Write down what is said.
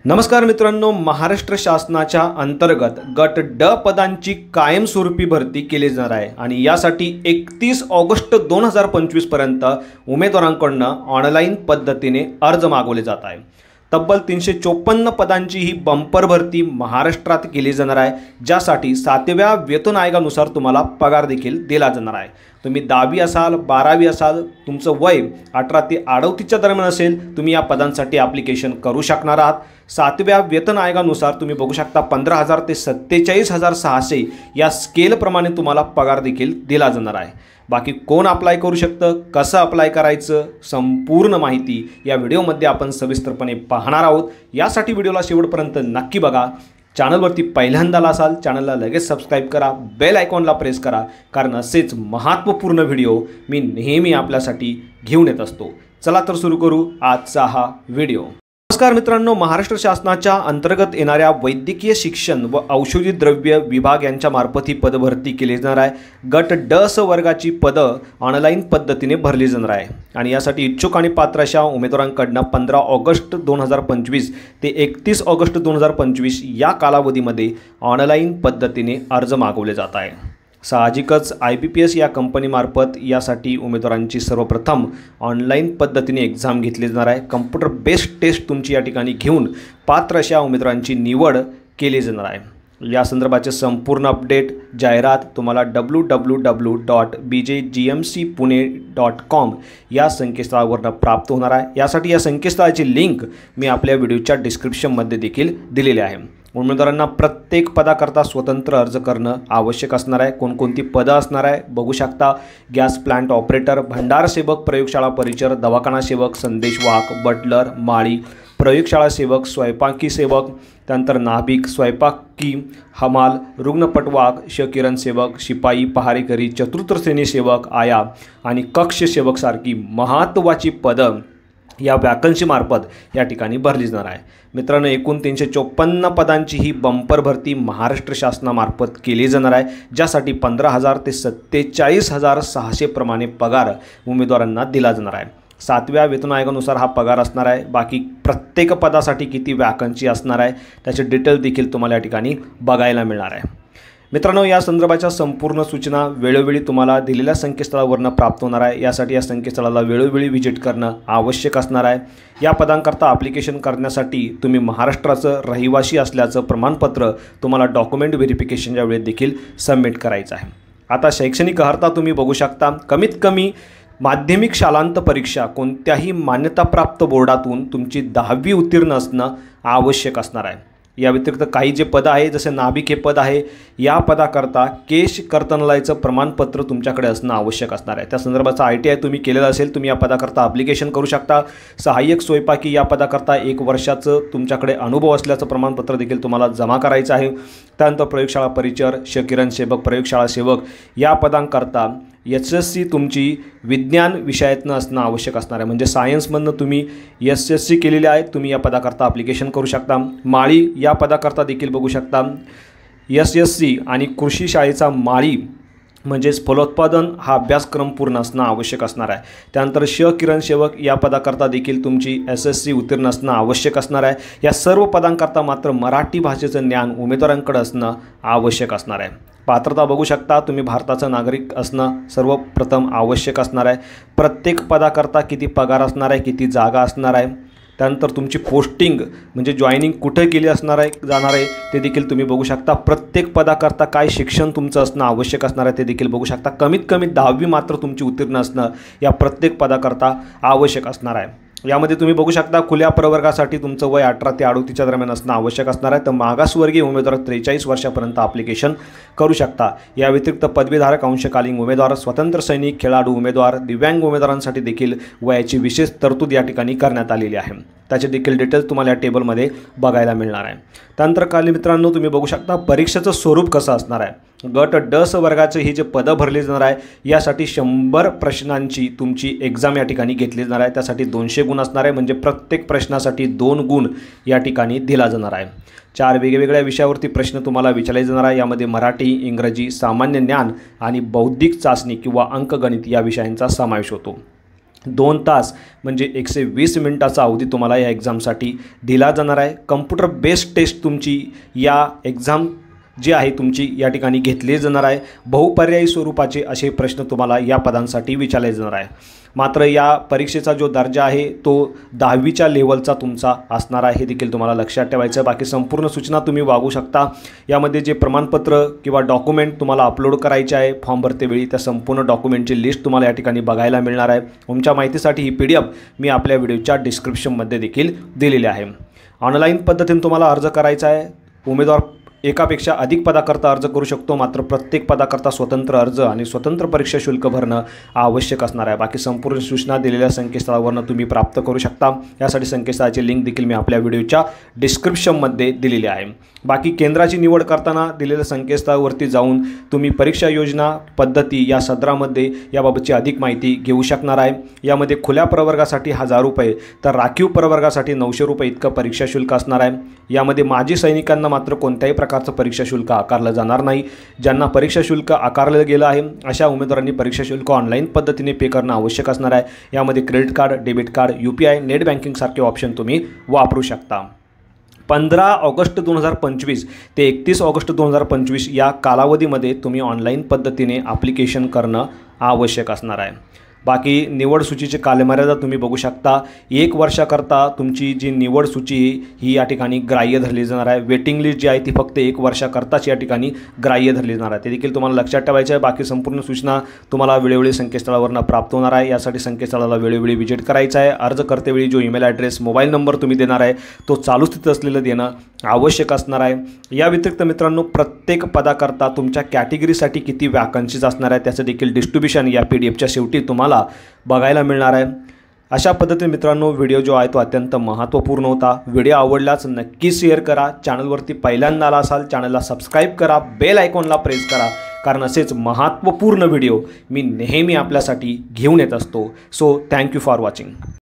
नमस्कार मित्रांनो, महाराष्ट्र शासनाच्या अंतर्गत गट ड पदांची कायमस्वरूपी भरती केली जाणार आहे आणि यासाठी 31 ऑगस्ट 2025 पर्यंत उमेदवारांकडून ऑनलाईन पद्धतीने अर्ज मागवले जात आहे। तब्बल 354 पदांची ही बंपर भरती महाराष्ट्रात केली जाणार आहे, ज्यासाठी 7व्या वेतन आयोगानुसार तुम्हाला पगार देखील दिला जाणार आहे। तुम्ही 10वी असाल, 12वी असाल, तुमचं वय 18 ते 38च्या दरम्यान असेल, तुम्ही या पदांसाठी ॲप्लिकेशन करू शकणार आहात। 7व्या वेतन आयोगानुसार तुम्ही बघू शकता 15,000 ते 47,600 या स्केलप्रमाणे तुम्हाला पगार देखील दिला जाणार आहे। बाकी कोण अप्लाय करू शकतं, कसं अप्लाय करायचं, संपूर्ण माहिती या व्हिडिओमध्ये आपण सविस्तरपणे पाहणार आहोत। यासाठी व्हिडिओला शेवटपर्यंत नक्की बघा। चॅनलवरती पहिल्यांदा असाल, चॅनलला लगेच सबस्क्राईब करा, बेल आयकॉनला प्रेस करा, कारण असेच महत्त्वपूर्ण व्हिडिओ मी नेहमी आपल्यासाठी घेऊन येत असतो। चला तर सुरू करू आजचा हा व्हिडिओ। नमस्कार मित्रांनो, महाराष्ट्र शासनाच्या अंतर्गत येणाऱ्या वैद्यकीय शिक्षण व औषधी द्रव्य विभाग यांच्या मार्फत ही पदभरती केली जाणार आहे। गट ड स वर्गाची पदं ऑनलाईन पद्धतीने भरली जाणार आहे आणि यासाठी इच्छुक आणि पात्र अशा उमेदवारांकडून 15 ऑगस्ट 2025 ते 31 ऑगस्ट 2025 या कालावधीमध्ये ऑनलाईन पद्धतीने अर्ज मागवले जात आहे। साहजिकच IBPS या कंपनीमार्फत यासाठी उमेदवारांची सर्वप्रथम ऑनलाईन पद्धतीने एक्झाम घेतली जाणार आहे। कम्प्युटर बेस्ड टेस्ट तुमची या ठिकाणी घेऊन पात्र अशा उमेदवारांची निवड केली जाणार आहे। या संदर्भाचे संपूर्ण अपडेट जाहिरात तुम्हाला www.bjgmcpune.com या संकेतस्थळावर प्राप्त होणार आहे। यासाठी या संकेतस्थळाची लिंक मी आपल्या व्हिडिओच्या डिस्क्रिप्शनमध्ये देखील दिलेली आहे। उमेदवारांना प्रत्येक पदाकरता स्वतंत्र अर्ज करणं आवश्यक असणार आहे। कोणकोणती पदं असणार आहे बघू शकता। गॅस प्लांट ऑपरेटर, भंडार सेवक, प्रयोगशाळा परिचर, दवाखाना सेवक, संदेशवाहक, बटलर, माळी, प्रयोगशाळा सेवक, स्वयंपाकी सेवक, त्यानंतर नाभिक, स्वयंपाकी, हमाल, रुग्णपटवाहक, क्षकिरण सेवक, शिपाई, पहारेकरी, चतुर्थ श्रेणी सेवक, आया आणि कक्ष सेवक सारखी महत्त्वाची पदं या वॅकन्सीमार्फत या ठिकाणी भरली जाणार आहे। मित्रांनो, एकूण 354 पदांची ही बंपर भरती महाराष्ट्र शासनामार्फत केली जाणार आहे, ज्यासाठी 15,000 ते 47,600 प्रमाणे पगार उमेदवारांना दिला जाणार आहे। 7व्या वेतन आयोगानुसार हा पगार असणार आहे। बाकी प्रत्येक पदासाठी किती वॅकन्सी असणार आहे त्याचे डिटेल देखील तुम्हाला या ठिकाणी बघायला मिळणार आहे। मित्रांनो, या संदर्भाच्या संपूर्ण सूचना वेळोवेळी तुम्हाला दिलेल्या संकेतस्थळावरून प्राप्त होणार आहे। यासाठी या संकेतस्थळाला वेळोवेळी व्हिजिट करणं आवश्यक असणार आहे। या पदांकरता ॲप्लिकेशन करण्यासाठी तुम्ही महाराष्ट्राचं रहिवासी असल्याचं प्रमाणपत्र तुम्हाला डॉक्युमेंट व्हेरिफिकेशनच्या वेळेत देखील सबमिट करायचं आहे। आता शैक्षणिक अर्हता तुम्ही बघू शकता। कमीत कमी माध्यमिक शालांत परीक्षा कोणत्याही मान्यताप्राप्त बोर्डातून तुमची 10वी उत्तीर्ण असणं आवश्यक असणार आहे। या व्यतिरिक्त काही जे पद आहे, जसे नाभिक हे पद आहे, या पदाकरता केश कर्तनालयाचं प्रमाणपत्र तुमच्याकडे असणं आवश्यक असणार आहे। त्या संदर्भाचा ITI तुम्ही केलेला असेल, तुम्ही या पदाकरता ॲप्लिकेशन करू शकता। सहाय्यक स्वयंपाकी या पदाकरता 1 वर्षाचं तुमच्याकडे अनुभव असल्याचं प्रमाणपत्र देखील तुम्हाला जमा करायचं आहे। त्यानंतर प्रयोगशाळा परिचर, क्षकिरण सेवक, प्रयोगशाळा सेवक या पदांकरता SSC तुमची विज्ञान विषयातनं असणं आवश्यक असणार आहे। म्हणजे सायन्समधनं तुम्ही SSC केलेले आहे, तुम्ही या पदाकरता ॲप्लिकेशन करू शकता। माळी या पदाकरता देखील बघू शकता SSC आणि कृषी शाळेचा माळी म्हणजेच फलोत्पादन हा अभ्यासक्रम पूर्ण असणं आवश्यक असणार आहे। त्यानंतर क्षकिरण सेवक या पदाकरता देखील तुमची SSC उत्तीर्ण असणं आवश्यक असणार आहे। या सर्व पदांकरता मात्र मराठी भाषेचं ज्ञान उमेदवारांकडे असणं आवश्यक असणार आहे। पात्रता बघू शकता, तुम्ही भारताचा नागरिक असणं सर्वप्रथम आवश्यक असणार आहे। प्रत्येक पदाकरता किती पगार असणार आहे, किती जागा असणार आहे, त्यानंतर तुमची पोस्टिंग म्हणजे जॉईनिंग कुठे केली जाणार आहे ते देखील तुम्ही बघू शकता। प्रत्येक पदाकरता काय शिक्षण तुमचं असणं आवश्यक असणार आहे ते देखील बघू शकता। कमीत कमी 10वी मात्र तुमची उत्तीर्ण असणं या प्रत्येक पदाकरता आवश्यक असणार आहे। यामध्ये तुम्ही बघू शकता, खुल्या प्रवर्गासाठी तुमचं वय 18 ते 38च्या दरम्यान असणं आवश्यक असणार आहे। तर मागासवर्गीय उमेदवार 43 वर्षापर्यंत ॲप्लिकेशन करू शकता। या व्यतिरिक्त पदवीधारक, अंशकालीन उमेदवार, स्वतंत्र सैनिक, खेळाडू उमेदवार, दिव्यांग उमेदवारांसाठी देखील वयाची विशेष तरतूद या ठिकाणी करण्यात आलेली आहे। त्याचे देखील डिटेल्स तुम्हाला या टेबलमध्ये बघायला मिळणार आहे। त्यानंतर खाली मित्रांनो तुम्ही बघू शकता परीक्षेचं स्वरूप कसं असणार आहे। गट ड स वर्गाचे ही जे पदं भरली जाणार आहे, यासाठी 100 प्रश्नांची तुमची एक्झाम या ठिकाणी घेतली जाणार आहे। त्यासाठी 200 गुण असणार आहे, म्हणजे प्रत्येक प्रश्नासाठी 2 गुण या ठिकाणी दिला जाणार आहे। 4 वेगवेगळ्या विषयावरती प्रश्न तुम्हाला विचारले जाणार आहे। यामध्ये मराठी, इंग्रजी, सामान्य ज्ञान आणि बौद्धिक चाचणी किंवा अंकगणित या विषयांचा समावेश होतो। 2 तास म्हणजे 120 मिनिटाचा अवधी तुम्हाला या एक्झामसाठी दिला जाणार आहे। कम्प्युटर बेस्ड टेस्ट तुमची या एक्झाम जी आहे तुमची या ठिकाणी घेतली जाणार आहे। बहुपर्यायी स्वरूपाचे असे प्रश्न तुम्हाला या पदांसाठी विचारले जाणार आहे। मात्र या परीक्षेचा जो दर्जा आहे तो 10वीच्या लेवलचा तुमचा असणार आहे, हे देखील तुम्हाला लक्षात ठेवायचं आहे। बाकी संपूर्ण सूचना तुम्ही वागू शकता। यामध्ये जे प्रमाणपत्र किंवा डॉक्युमेंट तुम्हाला अपलोड करायचे आहे फॉर्म भरतेवेळी, त्या संपूर्ण डॉक्युमेंटची लिस्ट तुम्हाला या ठिकाणी बघायला मिळणार आहे। तुमच्या माहितीसाठी ही PDF मी आपल्या व्हिडिओच्या डिस्क्रिप्शनमध्ये देखील दिलेली आहे। ऑनलाईन पद्धतीने तुम्हाला अर्ज करायचा आहे। उमेदवार एकापेक्षा अधिक पदाकरता अर्ज करू शकतो, मात्र प्रत्येक पदाकरता स्वतंत्र अर्ज आणि स्वतंत्र परीक्षा शुल्क भरणं आवश्यक असणार आहे। बाकी संपूर्ण सूचना दिलेल्या संकेतस्थळावरून तुम्ही प्राप्त करू शकता। यासाठी संकेतस्थळाची लिंक देखील मी आपल्या व्हिडिओच्या डिस्क्रिप्शनमध्ये दिलेली आहे। बाकी केंद्राची निवड करताना दिलेल्या संकेतस्थळावरती जाऊन तुम्ही परीक्षा योजना पद्धती या सदरामध्ये याबाबतची अधिक माहिती घेऊ शकणार आहे। यामध्ये खुल्या प्रवर्गासाठी 1000 रुपये तर राखीव प्रवर्गासाठी 900 रुपये इतकं परीक्षा शुल्क असणार आहे। यामध्ये माजी सैनिकांना मात्र कोणत्याही प्रकारचं परीक्षा शुल्क आकारलं जाणार नाही। ज्यांना परीक्षा शुल्क आकारलं गेलं आहे अशा उमेदवारांनी परीक्षा शुल्क ऑनलाईन पद्धतीने पे करणं आवश्यक असणार आहे। यामध्ये credit card, debit card, UPI, net banking सारखे ऑप्शन तुम्ही वापरू शकता। 15 ऑगस्ट 2025 ते 31 ऑगस्ट 2025 या कालावधीमध्ये तुम्ही ऑनलाईन पद्धतीने ॲप्लिकेशन करणं आवश्यक असणार आहे। बाकी निवड सूचीची कालमर्यादा तुम्ही बघू शकता। 1 वर्षाकरता तुमची जी निवड सूची ही या ठिकाणी ग्राह्य धरली जाणार आहे। वेटिंग लिस्ट जी आहे ती फक्त 1 वर्षाकरताच या ठिकाणी ग्राह्य धरली जाणार आहे, ते देखील तुम्हाला लक्षात ठेवायचं आहे। बाकी संपूर्ण सूचना तुम्हाला वेळोवेळी संकेतस्थळावरून प्राप्त होणार आहे। यासाठी संकेतस्थळाला वेळोवेळी व्हिजिट करायचं आहे। अर्ज करतेवेळी जो ईमेल ॲड्रेस, मोबाईल नंबर तुम्ही देणार आहे तो चालू स्थितीत असलेलं देणं आवश्यक असणार आहे। या व्यतिरिक्त मित्रांनो, प्रत्येक पदाकरता तुमच्या कॅटेगरीसाठी किती वॅकन्सीज असणार आहे त्याचं देखील डिस्ट्रीब्युशन या PDFच्या शेवटी तुम्हाला बघायला मिळणार आहे। अशा पद्धतीने मित्रांनो व्हिडिओ जो आहे तो अत्यंत महत्त्वपूर्ण होता। व्हिडिओ आवडल्यास नक्की शेअर करा। चॅनलवरती पहिल्यांदा आला असाल चॅनलला सबस्क्राईब करा, बेल आयकॉनला प्रेस करा, कारण असेच महत्त्वपूर्ण व्हिडिओ मी नेहमी आपल्यासाठी घेऊन येत असतो। So thank you for watching.